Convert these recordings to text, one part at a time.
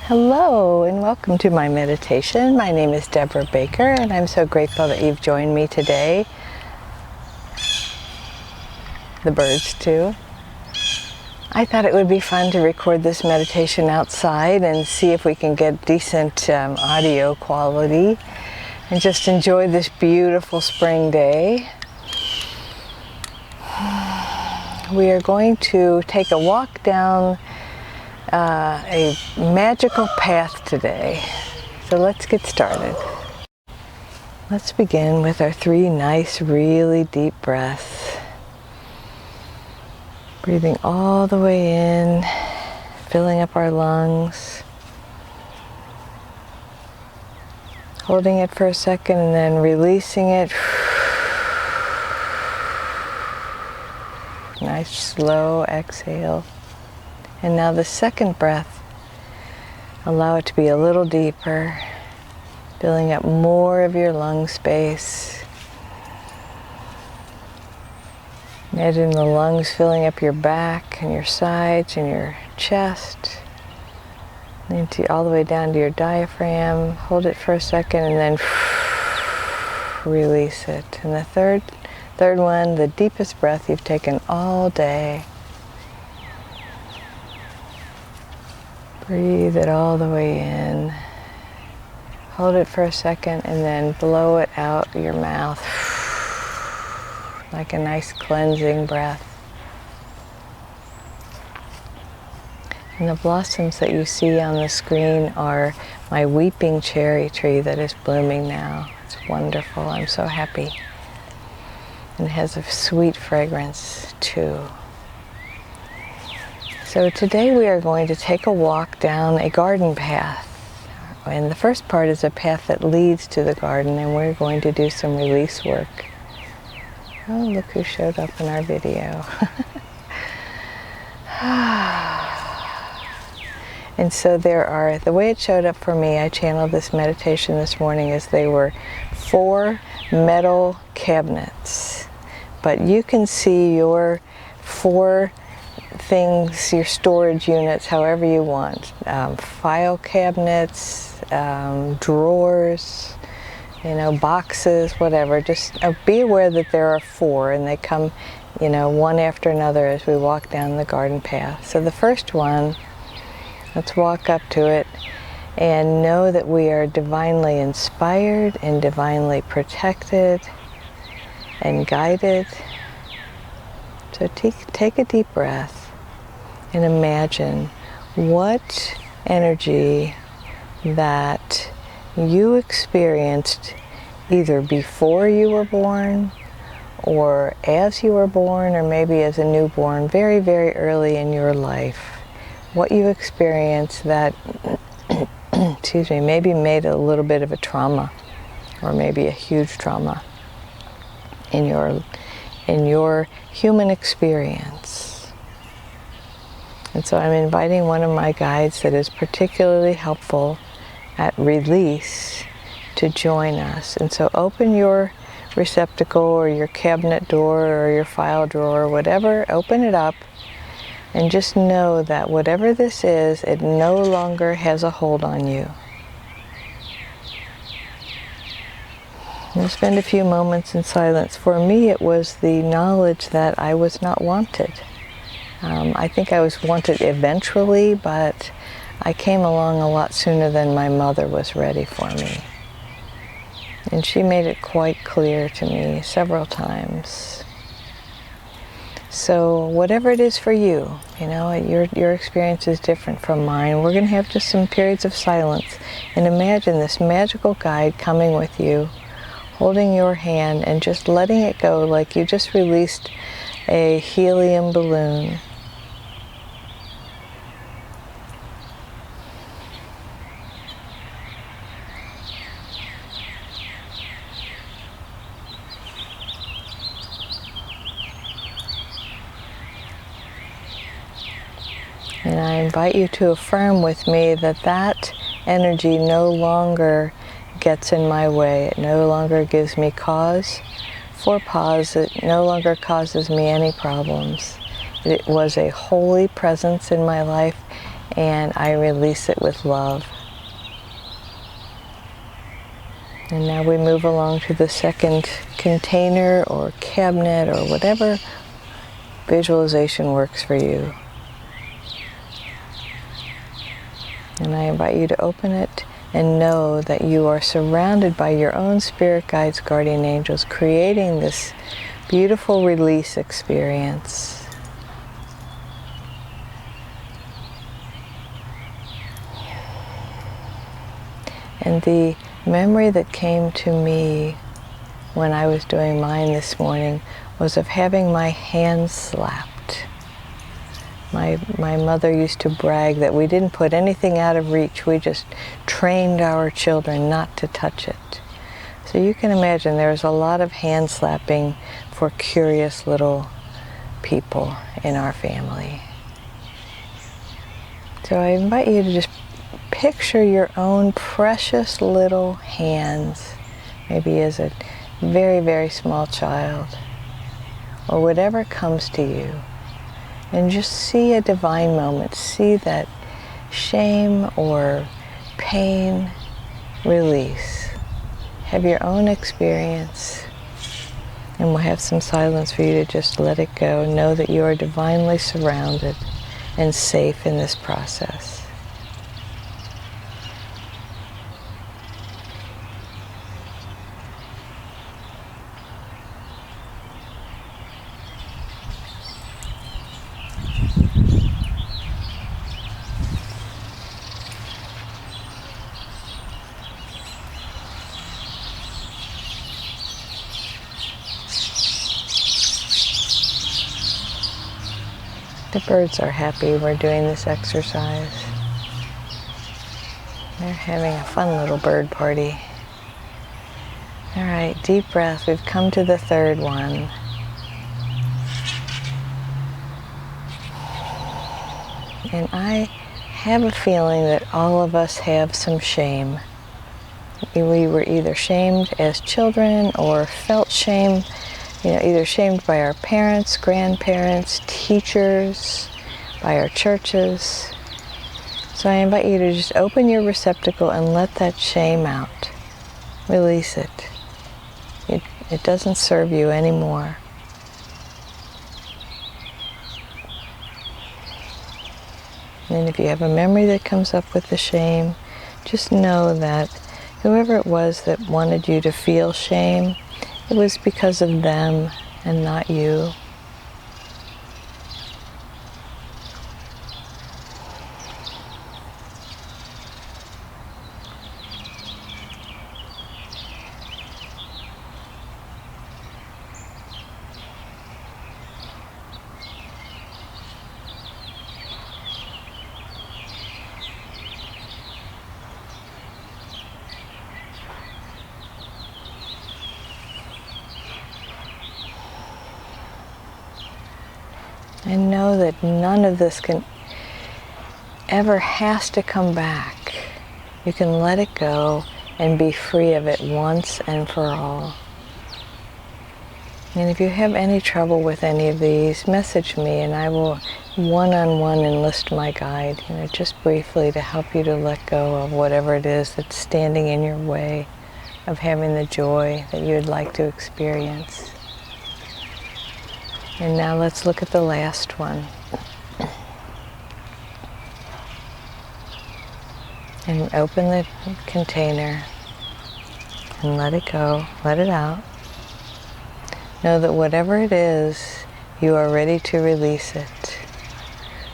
Hello and welcome to my meditation. My name is Debra Baker and I'm so grateful that you've joined me today. The birds too. I thought it would be fun to record this meditation outside and see if we can get decent audio quality and just enjoy this beautiful spring day. We are going to take a walk down a magical path today. So let's get started. Let's begin with our 3 nice, really deep breaths. Breathing all the way in, filling up our lungs. Holding it for a second and then releasing it. Nice slow exhale. And now the second breath, allow it to be a little deeper, filling up more of your lung space. Imagine the lungs filling up your back and your sides and your chest, all the way down to your diaphragm. Hold it for a second and then release it. And the third one, the deepest breath you've taken all day. Breathe it all the way in. Hold it for a second and then blow it out your mouth like a nice cleansing breath. And the blossoms that you see on the screen are my weeping cherry tree that is blooming now. It's wonderful. I'm so happy. And it has a sweet fragrance too. So today we are going to take a walk down a garden path. And the first part is a path that leads to the garden, and we're going to do some release work. Oh, look who showed up in our video. And so the way it showed up for me, I channeled this meditation this morning as they were 4 metal cabinets. But you can see your 4 things, your storage units, however you want. File cabinets, drawers, boxes, whatever. Just be aware that there are 4 and they come, one after another as we walk down the garden path. So the first one, let's walk up to it and know that we are divinely inspired and divinely protected and guided. So take a deep breath and imagine what energy that you experienced either before you were born or as you were born or maybe as a newborn very, very early in your life. What you experienced that, maybe made a little bit of a trauma or maybe a huge trauma in your human experience. And so I'm inviting one of my guides that is particularly helpful at release to join us. And so open your receptacle or your cabinet door or your file drawer or whatever, open it up and just know that whatever this is, it no longer has a hold on you. And spend a few moments in silence. For me, it was the knowledge that I was not wanted. I think I was wanted eventually, but I came along a lot sooner than my mother was ready for me. And she made it quite clear to me several times. So whatever it is for you, your experience is different from mine. We're going to have just some periods of silence and imagine this magical guide coming with you, holding your hand and just letting it go like you just released a helium balloon. And I invite you to affirm with me that that energy no longer gets in my way. It no longer gives me cause for pause. It no longer causes me any problems. It was a holy presence in my life, and I release it with love. And now we move along to the second container or cabinet or whatever visualization works for you. And I invite you to open it and know that you are surrounded by your own spirit guides, guardian angels, creating this beautiful release experience. And the memory that came to me when I was doing mine this morning was of having my hands slapped. My mother used to brag that we didn't put anything out of reach, we just trained our children not to touch it. So you can imagine there's a lot of hand slapping for curious little people in our family. So I invite you to just picture your own precious little hands, maybe as a very, very small child, or whatever comes to you, and just see a divine moment. See that shame or pain release. Have your own experience, and we'll have some silence for you to just let it go. Know that you are divinely surrounded and safe in this process. The birds are happy we're doing this exercise. They're having a fun little bird party. All right, deep breath. We've come to the third one. And I have a feeling that all of us have some shame. We were either shamed as children or felt shame, either shamed by our parents, grandparents, teachers, by our churches. So I invite you to just open your receptacle and let that shame out. Release it. It doesn't serve you anymore. And if you have a memory that comes up with the shame, just know that whoever it was that wanted you to feel shame, it was because of them and not you. And know that none of this ever has to come back. You can let it go and be free of it once and for all. And if you have any trouble with any of these, message me and I will one-on-one enlist my guide, just briefly to help you to let go of whatever it is that's standing in your way of having the joy that you would like to experience. And now let's look at the last one. And open the container and let it go, let it out. Know that whatever it is, you are ready to release it.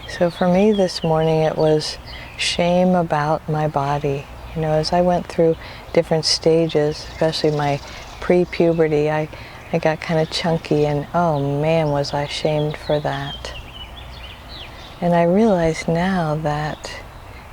So for me this morning, it was shame about my body. As I went through different stages, especially my pre-puberty, I got kind of chunky, and oh man, was I shamed for that. And I realize now that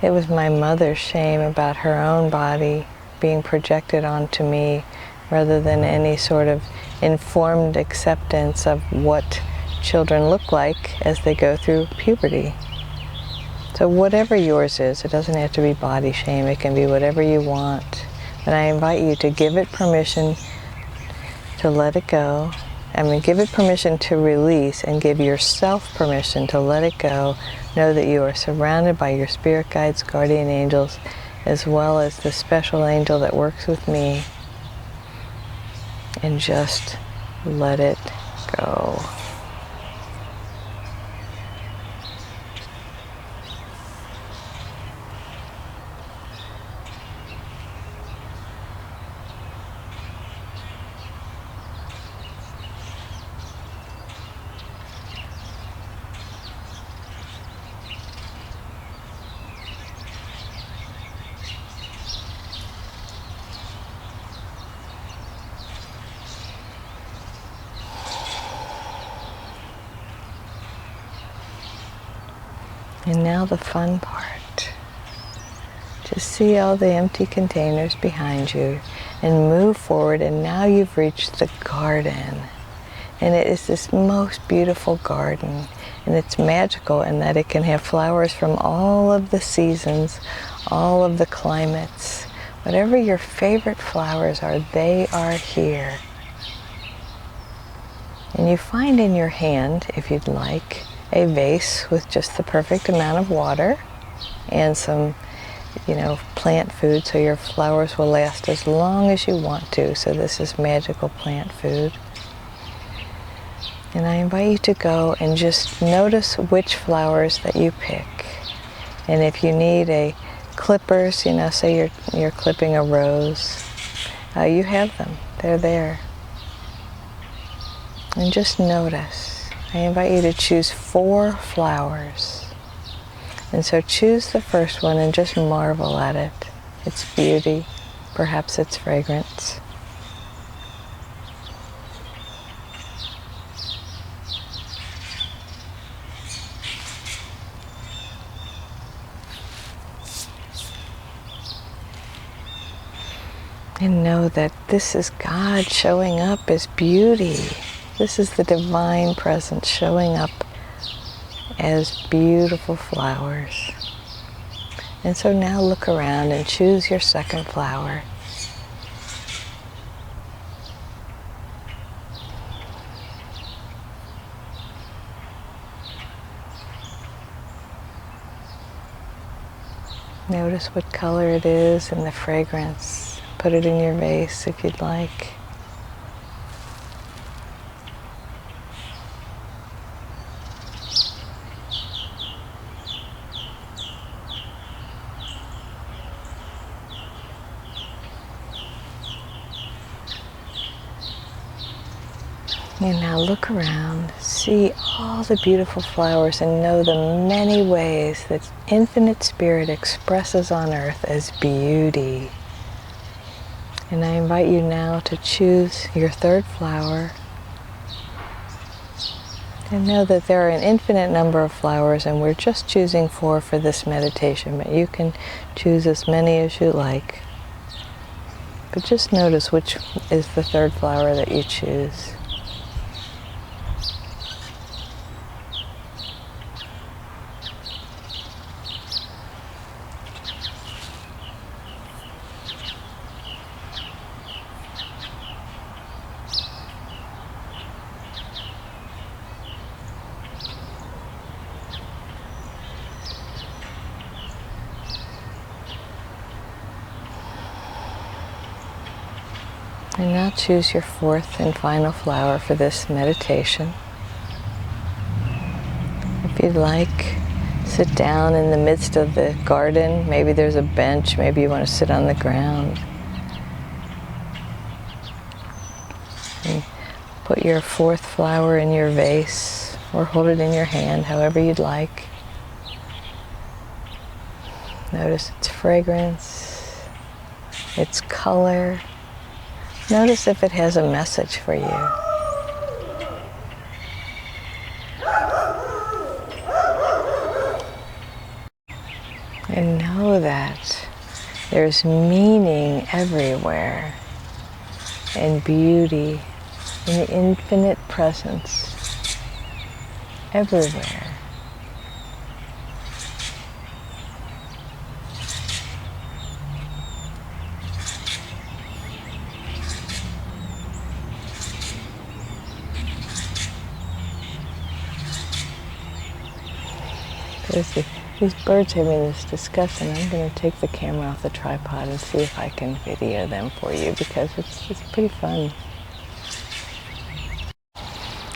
it was my mother's shame about her own body being projected onto me rather than any sort of informed acceptance of what children look like as they go through puberty. So whatever yours is, it doesn't have to be body shame, it can be whatever you want. But I invite you to give it permission to let it go give it permission to release, and give yourself permission to let it go. Know that you are surrounded by your spirit guides, guardian angels, as well as the special angel that works with me. And just let it go. And now the fun part. Just see all the empty containers behind you and move forward, and now you've reached the garden. And it is this most beautiful garden, and it's magical in that it can have flowers from all of the seasons, all of the climates. Whatever your favorite flowers are, they are here. And you find in your hand, if you'd like, a vase with just the perfect amount of water and some, plant food, so your flowers will last as long as you want to. So this is magical plant food. And I invite you to go and just notice which flowers that you pick. And if you need a clippers, say you're clipping a rose, you have them. They're there. And just notice. I invite you to choose 4 flowers. And so choose the first one and just marvel at it. Its beauty, perhaps its fragrance. And know that this is God showing up as beauty. This is the divine presence showing up as beautiful flowers. And so now look around and choose your second flower. Notice what color it is and the fragrance. Put it in your vase if you'd like. And now look around, see all the beautiful flowers, and know the many ways that infinite spirit expresses on earth as beauty. And I invite you now to choose your third flower. And know that there are an infinite number of flowers, and we're just choosing 4 for this meditation, but you can choose as many as you like. But just notice which is the third flower that you choose. And now choose your 4th and final flower for this meditation. If you'd like, sit down in the midst of the garden. Maybe there's a bench, maybe you want to sit on the ground. And put your 4th flower in your vase, or hold it in your hand, however you'd like. Notice its fragrance, its color. Notice if it has a message for you. And know that there's meaning everywhere, and beauty, and infinite presence everywhere. These birds having this discussion. I'm going to take the camera off the tripod and see if I can video them for you because it's pretty fun.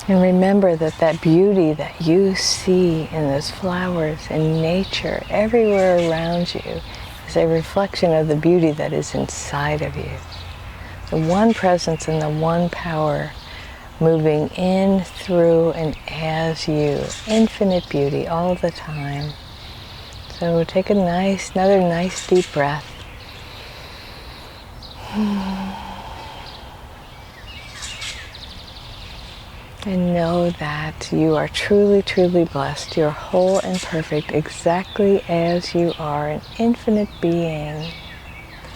And remember that that beauty that you see in those flowers and nature everywhere around you is a reflection of the beauty that is inside of you. The one presence and the one power moving in, through, and as you. Infinite beauty all the time. So take another nice deep breath. And know that you are truly, truly blessed. You're whole and perfect exactly as you are, an infinite being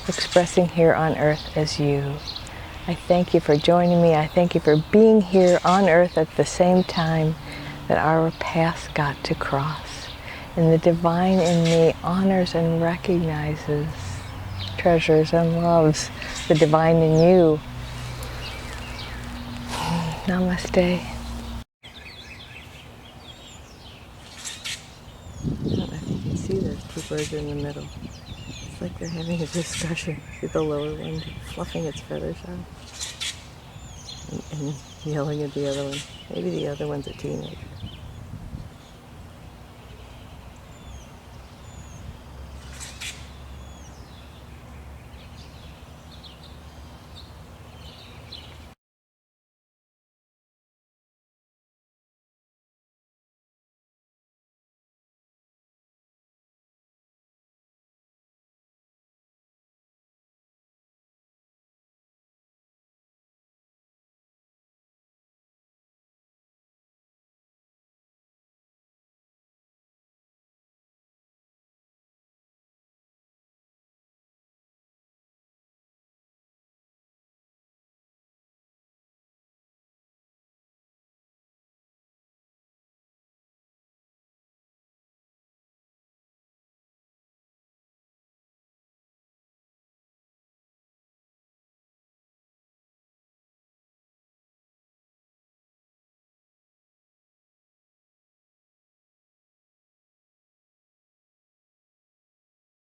expressing here on earth as you. I thank you for joining me. I thank you for being here on earth at the same time that our paths got to cross. And the divine in me honors and recognizes, treasures and loves the divine in you. Namaste. I think you can see those two birds in the middle. It's like they're having a discussion. See the lower one fluffing its feathers out and yelling at the other one. Maybe the other one's a teenager.